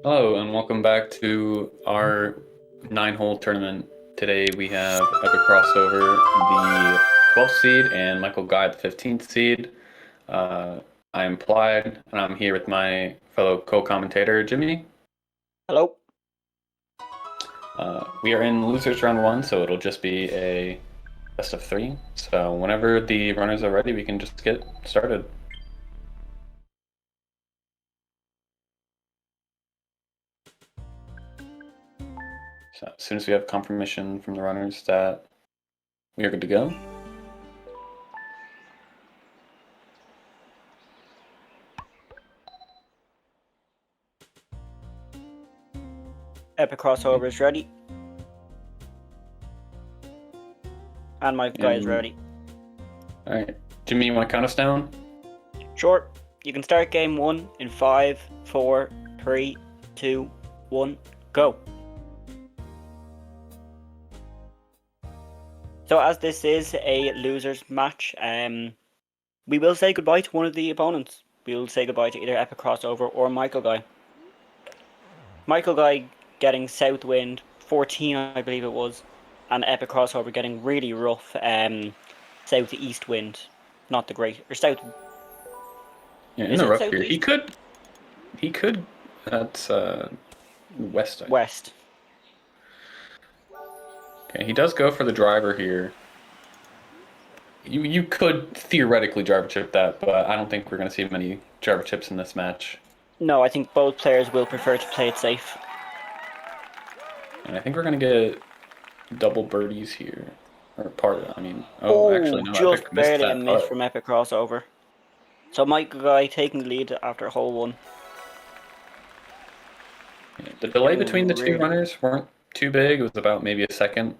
Hello, and welcome back to our 9-hole tournament. Today we have EpicCrossover, the 12th seed, and Michaelguy, the 15th seed. Uh, I'm Plied, and I'm here with my fellow co-commentator, Jimmy. Hello. We are in losers round 1, so it'll just be a best of 3. So whenever the runners are ready, we can just get started. So as soon as we have confirmation from the runners that we are good to go. EpicCrossover is ready. And Michaelguy is ready. Alright. Jimmy, you want to count us down? Sure. You can start game 1 in 5, 4, 3, 2, 1, go. So as this is a losers match, we will say goodbye to one of the opponents. We will say goodbye to either EpicCrossover or Michaelguy. Michaelguy getting south wind, 14 I believe it was, and EpicCrossover getting really rough southeast wind. Not the great, or south. Yeah, in the rough here. He could, that's west. West. Okay, he does go for the driver here. You could theoretically driver chip that, but I don't think we're going to see many driver chips in this match. No, I think both players will prefer to play it safe. And I think we're going to get double birdies here. Or actually, no, just Epic barely a missed miss from EpicCrossover. So Michaelguy taking the lead after hole 1. Yeah, the delay between the two runners weren't too big. It was about maybe a second.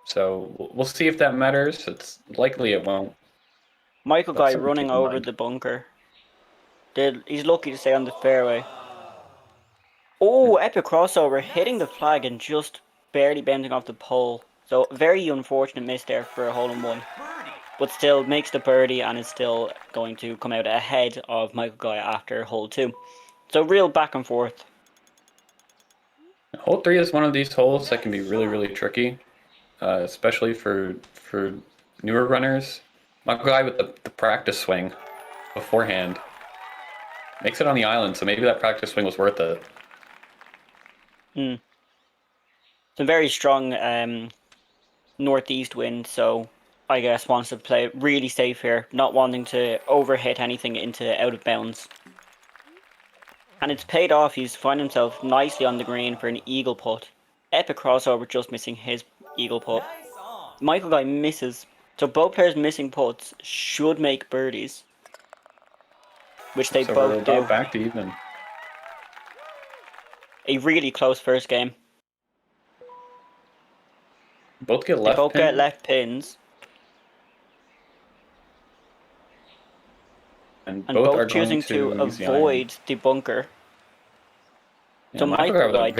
So we'll see if that matters. It's likely it won't. Michaelguy running over the bunker. He's lucky to stay on the fairway. Oh, EpicCrossover hitting the flag and just barely bending off the pole. So very unfortunate miss there for a hole in 1. But still makes the birdie and is still going to come out ahead of Michaelguy after hole 2. So real back and forth. Hole 3 is one of these holes that can be really, really tricky, especially for newer runners. Michaelguy with the practice swing beforehand makes it on the island, so maybe that practice swing was worth it. It's a very strong northeast wind, so I guess wants to play really safe here, not wanting to overhit anything into out of bounds. And it's paid off. He's found himself nicely on the green for an eagle putt. EpicCrossover just missing his eagle putt. Michaelguy misses. So both players missing putts should make birdies. Which they both do. Back to even. A really close first game. Both get left pins. Get left pins. And both are choosing to avoid the bunker. Yeah, so Michaelguy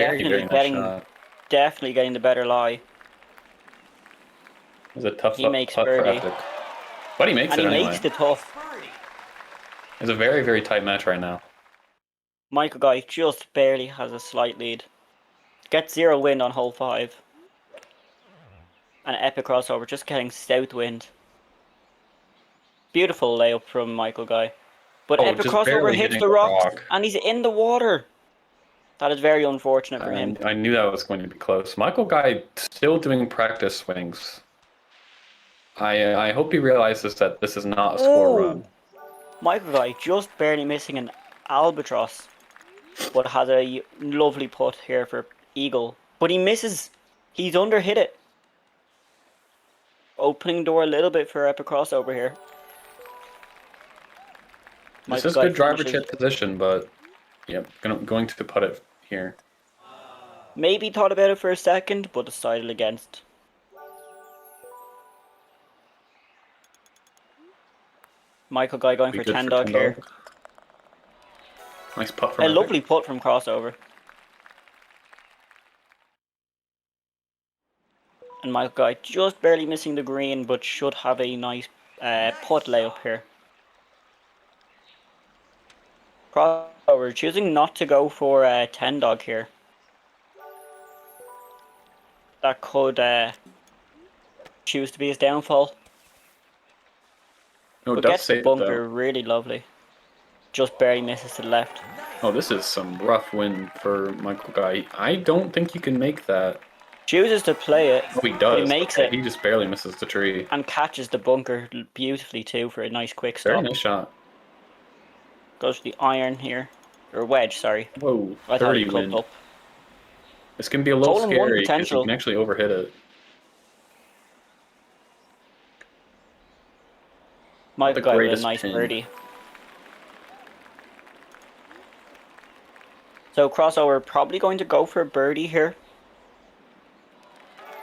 definitely getting the better lie. It was a tough He makes birdie. But he makes it anyway. He makes the tough. It's a very, very tight match right now. Michaelguy just barely has a slight lead. Gets 0 wind on hole 5. And EpicCrossover just getting south wind. Beautiful layup from Michaelguy. But EpicCrossover hits the rock and he's in the water. That is very unfortunate for him. I knew that was going to be close. Michaelguy still doing practice swings. I hope he realizes that this is not a score run. Michaelguy just barely missing an albatross, but has a lovely putt here for eagle. But he misses. He's underhit it. Opening door a little bit for EpicCrossover here. This is good driver chip position, but yep, going to putt it here. Maybe thought about it for a second, but decided against. Michaelguy going for 10 dog here. Nice putt from a lovely putt from Crossover. And Michaelguy just barely missing the green, but should have a nice putt layup here. Oh, we're choosing not to go for a 10 dog here. That could choose to be his downfall. No, it But does gets the save it though. bunker really lovely. Just barely misses to the left. Oh, this is some rough win for Michaelguy. I don't think you can make that. Chooses to play it, Oh, he but he does. makes Okay, it he just barely misses the tree. and catches the bunker beautifully too for a nice quick Very stop. nice shot. Goes for the iron here. Or wedge, sorry. Whoa, I thought he 30 clubbed wind. up. This can be a little Hole in one scary because you potential. can actually overhit it. Not the Michaelguy with a greatest nice pin. birdie. So crossover probably going to go for a birdie here.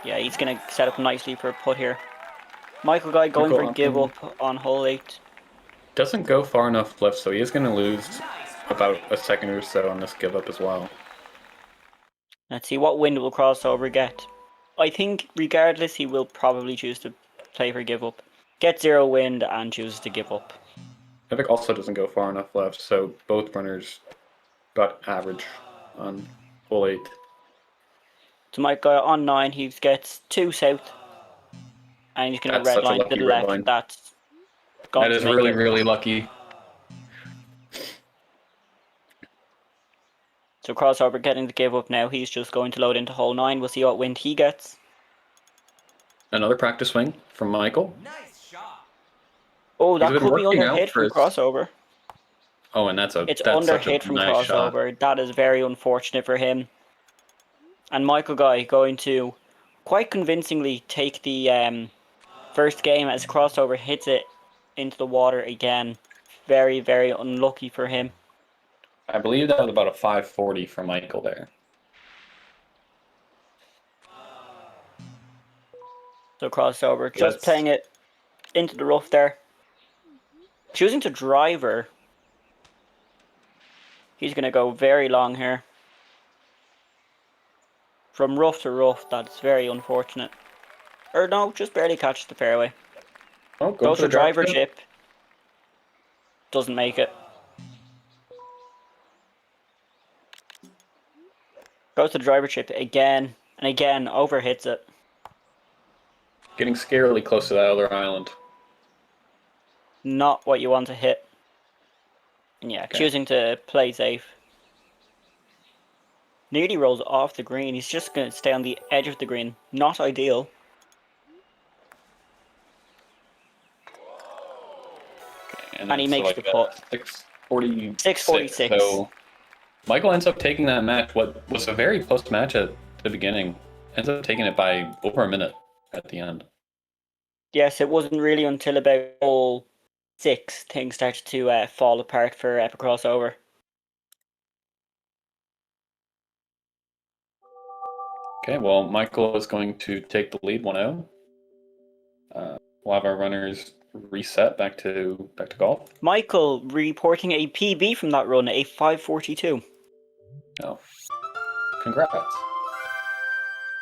Yeah, he's going to set up nicely for a putt here. Michaelguy going for a give Michael up on hole 8. doesn't go far enough left, so he is going to lose about a second or so on this give up as well. Let's see what wind will crossover get. I think regardless he will probably choose to play for give up. Get 0 wind and chooses to give up. Epic also doesn't go far enough left, so both runners got average on hole 8. So Michaelguy on 9, he gets 2 south. And he's going to That's such a redline to lucky the red left. line. That's That going to is make really, it. really lucky. So crossover getting the give up now. He's just going to load into hole 9. We'll see what wind he gets. Another practice swing from Michael. Oh, He's that been could be working under out hit for from his... crossover. Oh, and It's that's under such a hit from nice shot. crossover. That is very unfortunate for him. And Michaelguy going to quite convincingly take the first game as crossover hits it into the water again. Very, very unlucky for him. I believe that was about a 540 for Michael there. So crossover just That's playing it into the rough there. Choosing to driver. He's going to go very long here. From rough to rough, that's very unfortunate. Or no, just barely catches the fairway. oh, go Goes for for the driver driver chip. chip. Doesn't make it. Goes to the driver chip again and again, overhits it. Getting scarily close to that other island. Not what you want to hit. And yeah, Okay. choosing to play safe. Nearly rolls off the green. He's just going to stay on the edge of the green. Not ideal. And And he that's makes like the putt. 646. 646. So Michael ends up taking that match, what was a very close match at the beginning, ends up taking it by over a minute at the end. Yes, it wasn't really until about hole 6 things started to fall apart for EpicCrossover. Okay, well, Michael is going to take the lead 1-0. We'll have our runners reset back to golf. Michael reporting a PB from that run, a 542. Oh, congrats.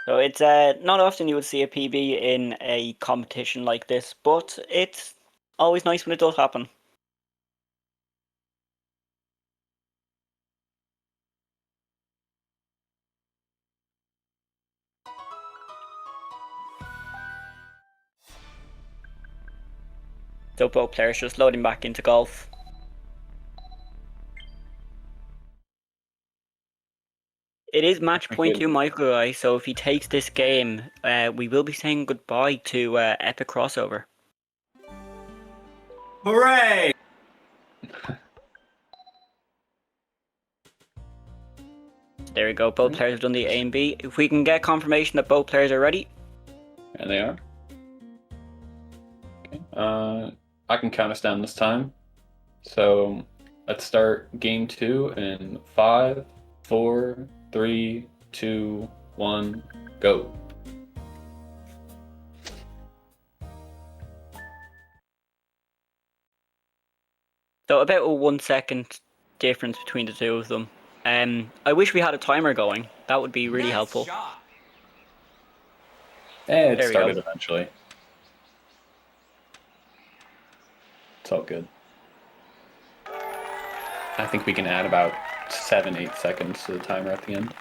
So it's not often you would see a PB in a competition like this, but it's always nice when it does happen. So both players just loading back into golf. It is match point to Michaelguy, so if he takes this game, we will be saying goodbye to EpicCrossover. Hooray! There we go, both players have done the A and B. If we can get confirmation that both players are ready. And they are. Okay. I can count us down this time. So let's start game 2 in 5, 4, 3, 2, 1, go. So about a 1 second difference between the two of them. I wish we had a timer going. That would be really helpful. It There we started go. eventually. It's all good. I think we can add about 7-8 seconds to the timer at the end.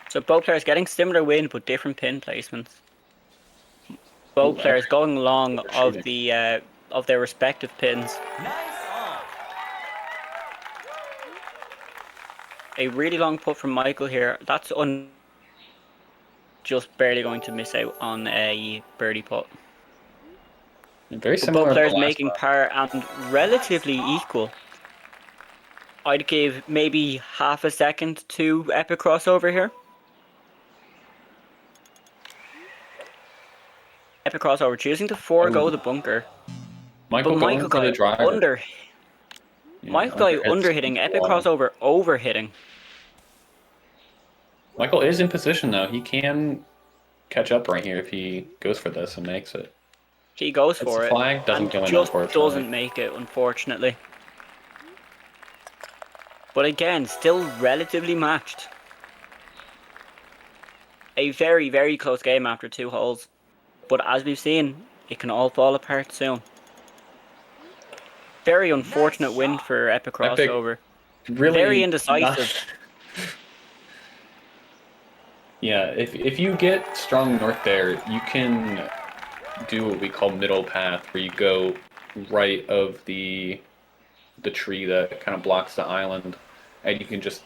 So both players getting similar win, but different pin placements. Both Ooh, players going long they're shooting. of their respective pins. A really long putt from Michael here. That's just barely going to miss out on a birdie putt. Very But both similar to the players last making round. par and relatively equal. I'd give maybe half a second to EpicCrossover here. EpicCrossover choosing to forego the bunker. But Michael going for the Michaelguy driver. Yeah, Michaelguy underhits underhitting, into the water. EpicCrossover overhitting. Michael is in position though. He can catch up right here if he goes for this and makes it. He goes It's a for it flag, doesn't and go in just unfortunately. doesn't make it, unfortunately. But again, still relatively matched. A very, very close game after 2 holes. But as we've seen, it can all fall apart soon. Very unfortunate win for Epic EpicCrossover. Very really not. indecisive. Yeah, if you get strong north there, you can do what we call middle path, where you go right of the tree that kind of blocks the island, and you can just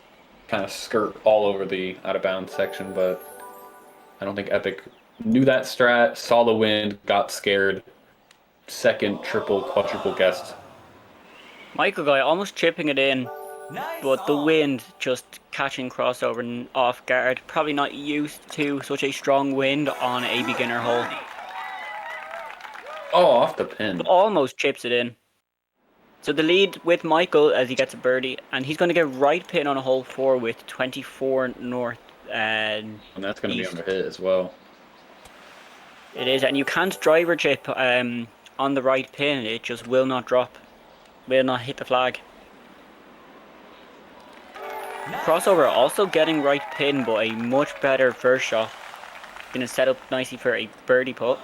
kind of skirt all over the out of bounds section. But I don't think Epic knew that strat, saw the wind, got scared. Second, triple, quadruple guessed. Michaelguy almost chipping it in, but the wind just catching Crossover off guard. Probably not used to such a strong wind on a beginner hole. Oh, off the pin. But almost chips it in. So the lead with Michael as he gets a birdie, and he's going to get right pin on a hole 4 with 24 north And that's going to be east. under hit as well. It is, and you can't driver chip on the right pin. It just will not drop, will not hit the flag. Crossover also getting right pin, but a much better first shot. Gonna set up nicely for a birdie putt.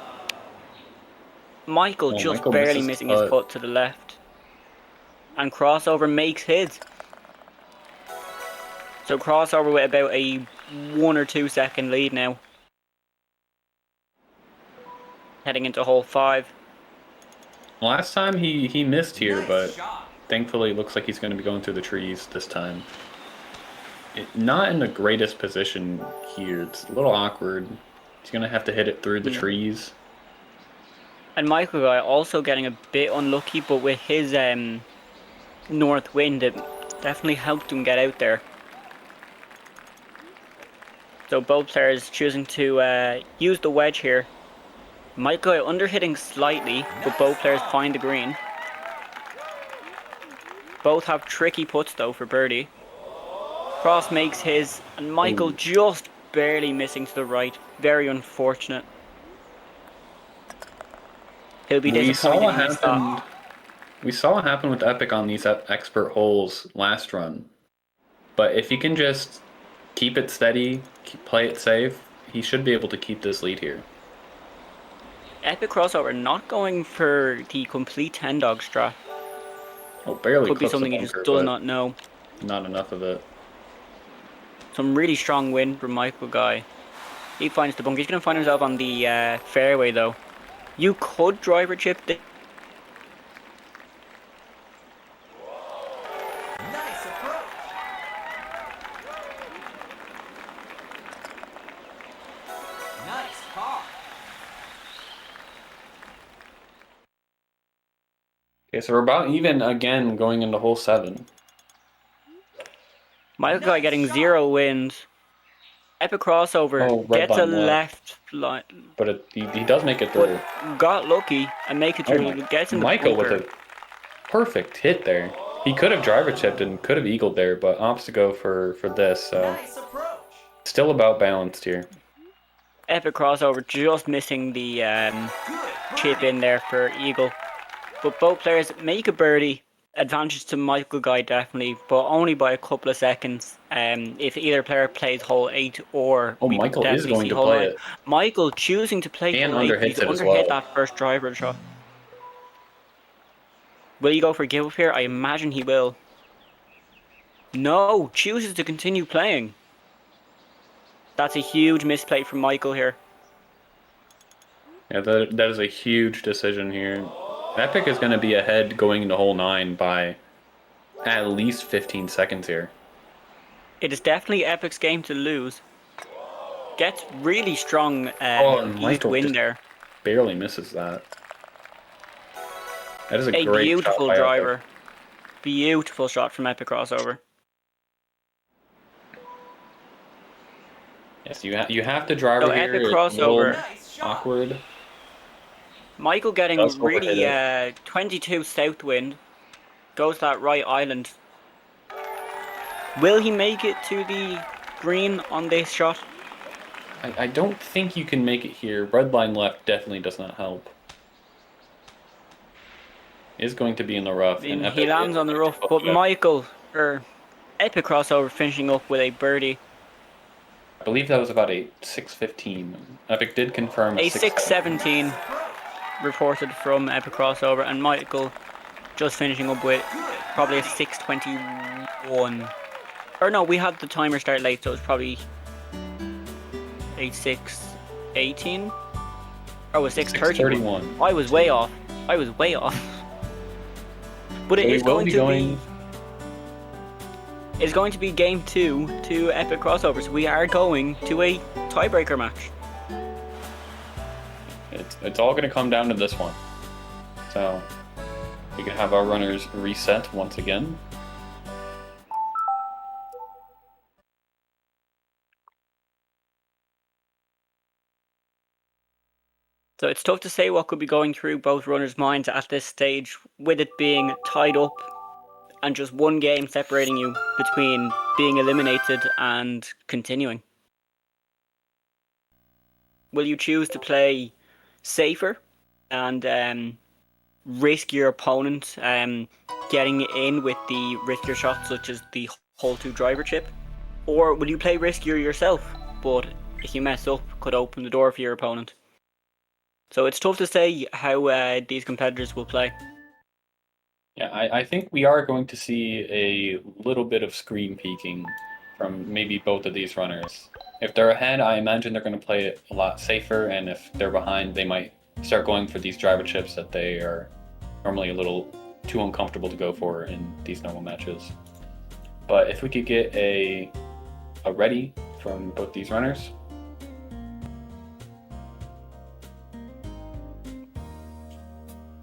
Michael just Michael barely misses the missing his putt. putt to the left. And Crossover makes his. So Crossover with about a 1 or 2 second lead now. Heading into hole 5. Last time he missed here, but thankfully it looks like he's going to be going through the trees this time. Not in the greatest position here. It's a little awkward. He's going to have to hit it through the trees. And Michaelguy also getting a bit unlucky, but with his north wind, it definitely helped him get out there. So both players choosing to use the wedge here. Michaelguy underhitting slightly, but both players find the green. Both have tricky putts though for birdie. Cross makes his, and Michael just barely missing to the right. Very unfortunate. He'll be disappointed he missed that. We saw what happened with Epic on these expert holes last run. But if he can just keep it steady, play it safe, he should be able to keep this lead here. EpicCrossover not going for the complete 10 dog strat. Oh, barely Could be clips the something he bunker, just does but not know. not enough of it. Some really strong win from Michaelguy. He finds the bunker. He's going to find himself on the fairway though. You could driver chip this. Nice approach. Nice par. Okay, so we're about even again going into hole 7. Michaelguy getting 0 wins. EpicCrossover red gets a line left line, But he does make it through. but got lucky and makes it through. Gets in the Michael bunker. with a perfect hit there. He could have driver chipped and could have eagled there, but opts to go for this. So Nice approach. still about balanced here. EpicCrossover just missing the chip in there for eagle. But both players make a birdie. Advantage to Michaelguy definitely, but only by a couple of seconds. If either player plays hole 8 or we Michael is definitely going see to hole play 9. it. Michael choosing to play And hole 8. underhits He's it as underhit well. that first driver shot. Will he go for give up here? I imagine he will. No, chooses to continue playing. That's a huge misplay from Michael here. Yeah, that is a huge decision here. Epic is going to be ahead going into hole 9 by at least 15 seconds here. It is definitely Epic's game to lose. Gets really strong And east Michael wind just there. barely misses that. That is a A great shot beautiful by Epic. driver. Beautiful shot from EpicCrossover. Yes, you have to drive So here. It's a EpicCrossover. little awkward. Michael getting Does really overhit it. 22 south wind. Goes that right island. Will he make it to the green on this shot? I don't think you can make it here. Red line left definitely does not help. Is going to be in the rough. And He Epic lands on the rough, but EpicCrossover finishing up with a birdie. I believe that was about a 6:15. Epic did confirm A 6:17. 6:17 reported from EpicCrossover, and Michael just finishing up with probably a 6:21. Or no, we had the timer start late, so it's probably a 6:18 or a 6:31. 6:31. I was way off. But it So we is will going be to going- be. It's going to be game 2 to EpicCrossover, so we are going to a tiebreaker match. It's all going to come down to this one. So we can have our runners reset once again. So it's tough to say what could be going through both runners' minds at this stage, with it being tied up and just one game separating you between being eliminated and continuing. Will you choose to play safer and risk your opponent getting in with the riskier shots such as the hole 2 driver chip? Or will you play riskier yourself, but if you mess up, could open the door for your opponent? So it's tough to say how these competitors will play. Yeah, I think we are going to see a little bit of screen peeking from maybe both of these runners. If they're ahead, I imagine they're going to play it a lot safer, and if they're behind, they might start going for these driver chips that they are normally a little too uncomfortable to go for in these normal matches. But if we could get a ready from both these runners.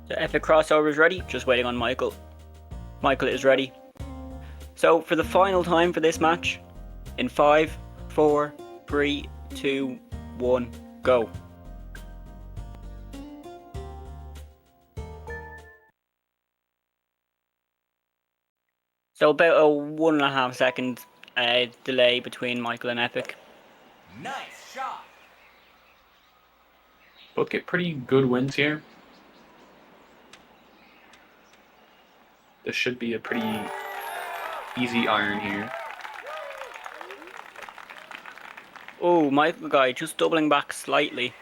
The EpicCrossover is ready, just waiting on Michael. Michael is ready. So for the final time for this match, in 5, 4, 3, 2, 1, go. So about a 1.5 second delay between Michael and Epic. Nice shot. Both get pretty good wins here. This should be a pretty easy iron here. Oh, Michaelguy just doubling back slightly.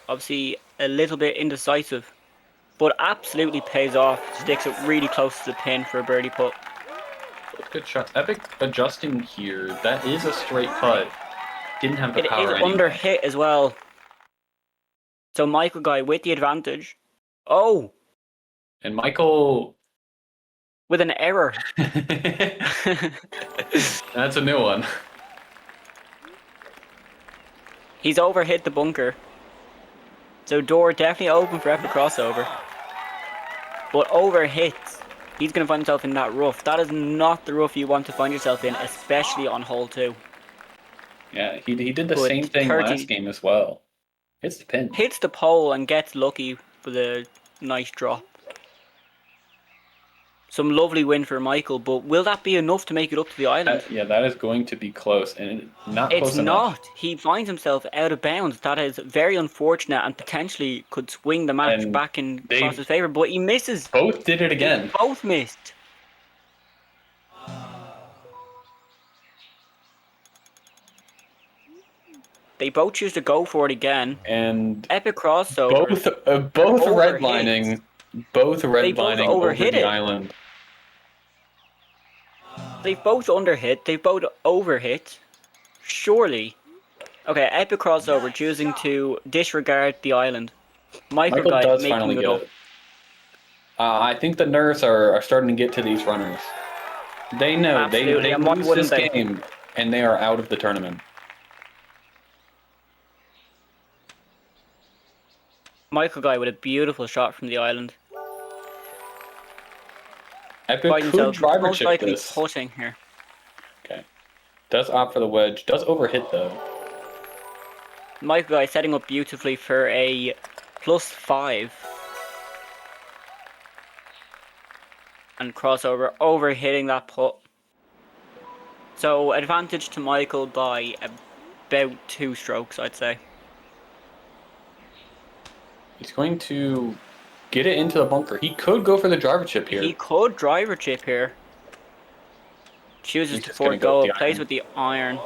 Obviously a little bit indecisive, but absolutely pays off. Sticks it really close to the pin for a birdie putt. Both good shots. Epic adjusting here. That is a straight putt. Didn't have the It power is anyway. under hit as well. So Michaelguy with the advantage. Oh, And Michael... with an error. That's a new one. He's overhit the bunker. So door definitely open for EpicCrossover. But overhit. He's going to find himself in that rough. That is not the rough you want to find yourself in, especially on hole 2. Yeah, he did the Good. same thing 30. last game as well. Hits the pin. Hits the pole and gets lucky for the nice drop. Some lovely win for Michael, but will that be enough to make it up to the island? Yeah, that is going to be close, and not close It's enough. not. He finds himself out of bounds. That is very unfortunate and potentially could swing the match And back in they- Cross's favour, but he misses. Both did it They again. both missed. They both choose to go for it again. And EpicCrossover. both Overhit. redlining. Both redlining over overhit the it. island. They've both underhit. They've both overhit. Surely. Okay, Epic Crossover Nice choosing shot. to disregard the island. Michael Michaelguy does making finally it get up. it. I think the nerves are starting to get to these runners. They know Absolutely, they and why lose wouldn't this they? game and they are out of the tournament. Michaelguy with a beautiful shot from the island. Epic By could himself, driver most chip likely this. putting here. Okay. Does opt for the wedge. Does overhit though. Michaelguy setting up beautifully for a +5. And Crossover overhitting that putt. So advantage to Michael by about 2 strokes, I'd say. He's going to get it into the bunker. He could go for the driver chip here. He could driver chip here. Chooses He's to just gonna go forego with it, the plays iron. with the iron.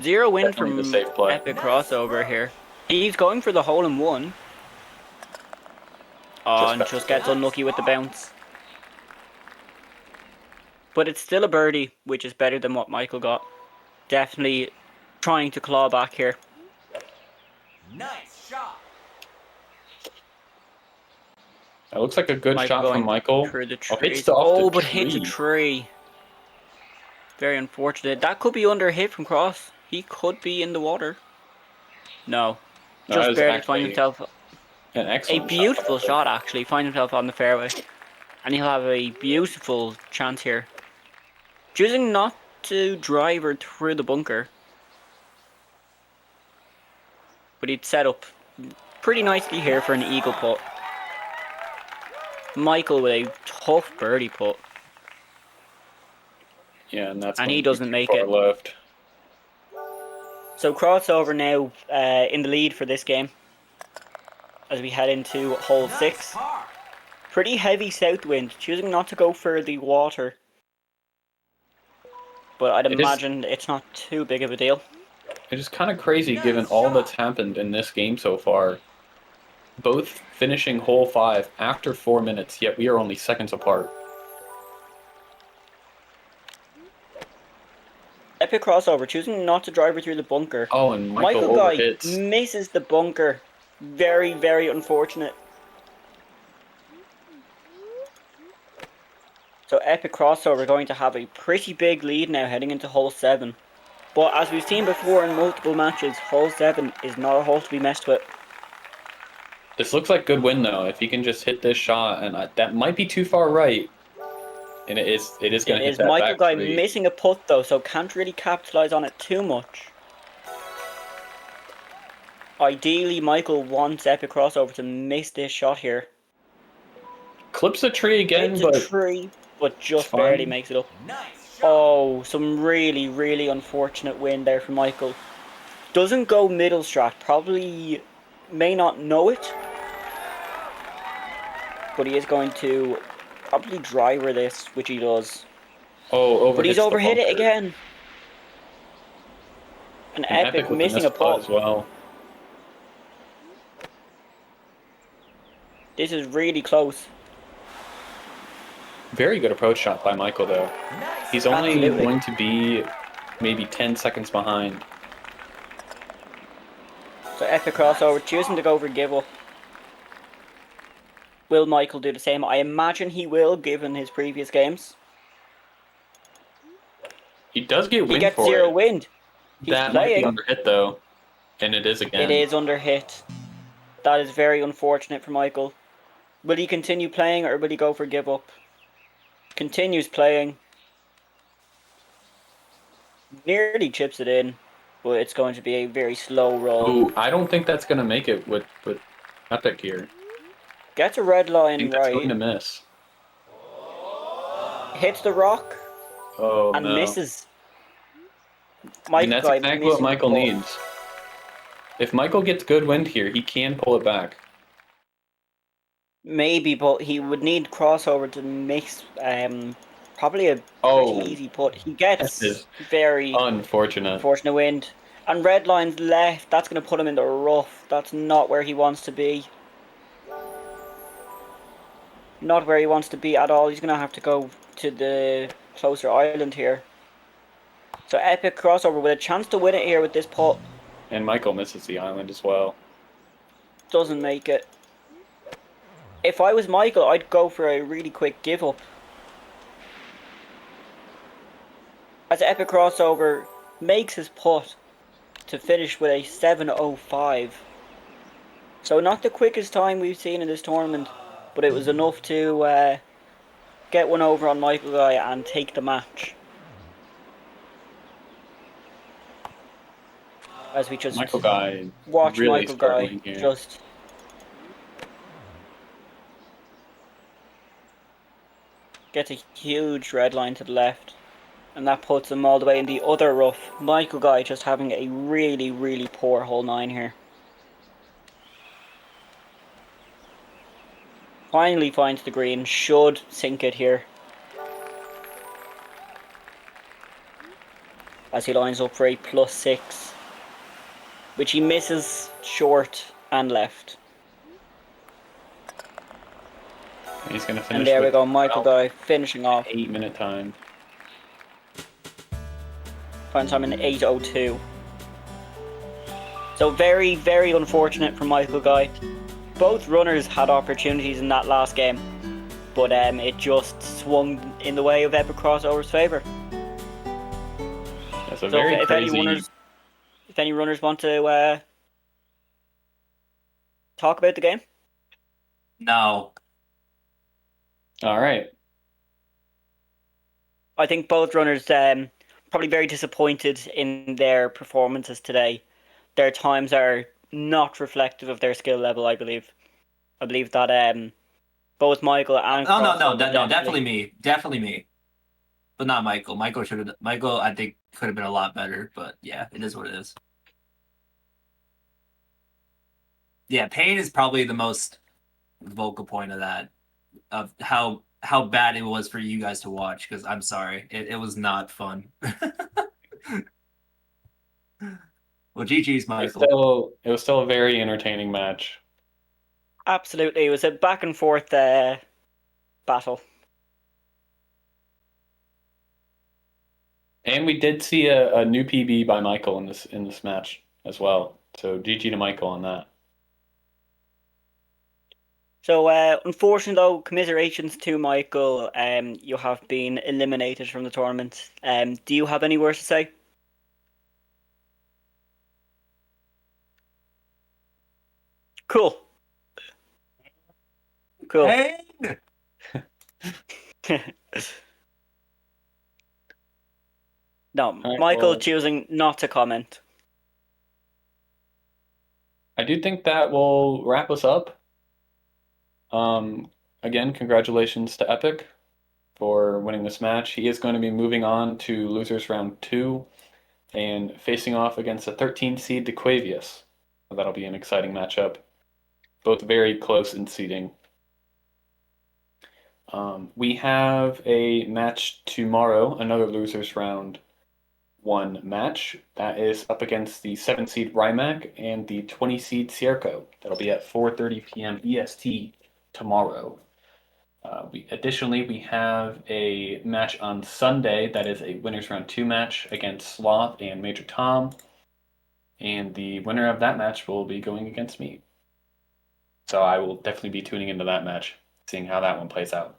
0 win Definitely the from safe play. Epic Crossover here. He's going for the hole-in-one. Oh, and just gets unlucky with the bounce. But it's still a birdie, which is better than what Michael got. Definitely trying to claw back here. Nice shot. That looks like a good Michael shot from going Michael. through the Oh, hits trees. the off the But tree. hits a tree. Very unfortunate. That could be under hit from Cross. He could be in the water. No. No, that Just is barely actually find himself. an A excellent beautiful shot. shot, actually. Find himself on the fairway. And he'll have a beautiful chance here. Choosing not to drive her through the bunker. But he'd set up pretty nicely here for an eagle putt. Michael with a tough birdie putt. Yeah, and that's And going he to be doesn't too make far it. left. So Crossover now in the lead for this game. As we head into hole Nice 6. par. Pretty heavy south wind, choosing not to go for the water. But I'd It is- imagine it's not too big of a deal. It is kind of crazy Nice given all shot. that's happened in this game so far. Both finishing hole 5 after 4 minutes, yet we are only seconds apart. Epic Crossover, choosing not to drive her through the bunker. Oh, and Michael Michaelguy overhits. misses the bunker. Very, very unfortunate. So Epic Crossover going to have a pretty big lead now heading into hole 7. But as we've seen before in multiple matches, hole 7 is not a hole to be messed with. This looks like good win though. If he can just hit this shot, and that might be too far right, and it is going to It hit is that back Michaelguy tree. missing a putt though, so can't really capitalise on it too much. Ideally, Michael wants Epic Crossover to miss this shot here. Clips the tree again, Hits but a tree, but just fine. barely makes it up. Nice shot. Oh, some really, really unfortunate win there for Michael. Doesn't go middle strat, probably may not know it. But he is going to probably driver this, which he does. oh, But he's overhits the overhit it bunker. again. An And Epic with the missing a missed putt putt. as well. This is really close. Very good approach shot by Michael though. Nice. He's only Absolutely. going to be maybe 10 seconds behind. So Epic Crossover choosing to go for give up. Will Michael do the same? I imagine he will, given his previous games. He does get He wind gets for 0 it. wind. He's That might be playing. under hit though, and it is again. It is under hit. That is very unfortunate for Michael. Will he continue playing or will he go for give up? Continues playing. Nearly chips it in, but it's going to be a very slow roll. Ooh, I don't think that's gonna make it with Epic here. Gets a red I line think that's going right. to miss. Hits the rock Oh and no! misses. And that's Michaelguy exactly what missing the Michael putt. needs. If Michael gets good wind here, he can pull it back. Maybe, but he would need Crossover to mix probably a Oh, pretty easy putt. He that gets is very unfortunate. unfortunate wind. And red line's left. That's going to put him in the rough. That's not where he wants to be. Not where he wants to be at all. He's going to have to go to the closer island here. So EpicCrossover with a chance to win it here with this putt. And Michael misses the island as well. Doesn't make it. If I was Michael, I'd go for a really quick give up. As EpicCrossover makes his putt to finish with a 7.05. So not the quickest time we've seen in this tournament, but it was enough to get one over on Michaelguy and take the match. As we just Michaelguy watch really Michaelguy struggling here. just gets a huge red line to the left, and that puts him all the way in the other rough. Michaelguy just having a really, really poor hole 9 here. Finally finds the green, should sink it here. As he lines up for a +6, which he misses short and left. He's going to finish. And there we with go, Michaelguy finishing off. 8-minute time. Finds time in 8.02. So very, very unfortunate for Michaelguy. Both runners had opportunities in that last game, but it just swung in the way of EpicCrossover's favour. That's a So very if crazy. any runners want to talk about the game? No. All right. I think both runners probably very disappointed in their performances today. Their times are not reflective of their skill level, I believe. I believe that both Michael and Oh no, Crossover definitely me, but not Michael. Michael, I think could have been a lot better, but yeah, it is what it is. Yeah, Payne is probably the most vocal point of that, of how bad it was for you guys to watch. Because I'm sorry, it was not fun. Well, GG's, Michael. It was still a very entertaining match. Absolutely, it was a back and forth battle. And we did see a new PB by Michael in this match as well. So GG to Michael on that. So unfortunately though, commiserations to Michael. You have been eliminated from the tournament. Do you have any words to say? Cool. Payne! No, right, Michael well, choosing not to comment. I do think that will wrap us up. Again, congratulations to Epic for winning this match. He is going to be moving on to losers round 2 and facing off against a 13 seed DeQuavius. That'll be an exciting matchup. Both very close in seeding. We have a match tomorrow, another losers round 1 match. That is up against the 7 seed Rymac and the 20 seed Cierco. That'll be at 4:30 p.m. EST tomorrow. Additionally, we have a match on Sunday that is a winners round 2 match against Sloth and Major Tom. And the winner of that match will be going against me. So I will definitely be tuning into that match, seeing how that one plays out.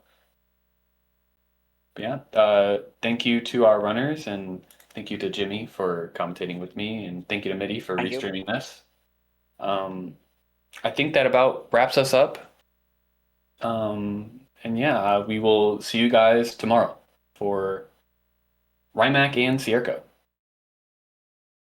But yeah, thank you to our runners, and thank you to Jimmy for commentating with me, and thank you to Mitty for Thank you. restreaming this. I think that about wraps us up. And yeah, we will see you guys tomorrow for Rymac and Cierco.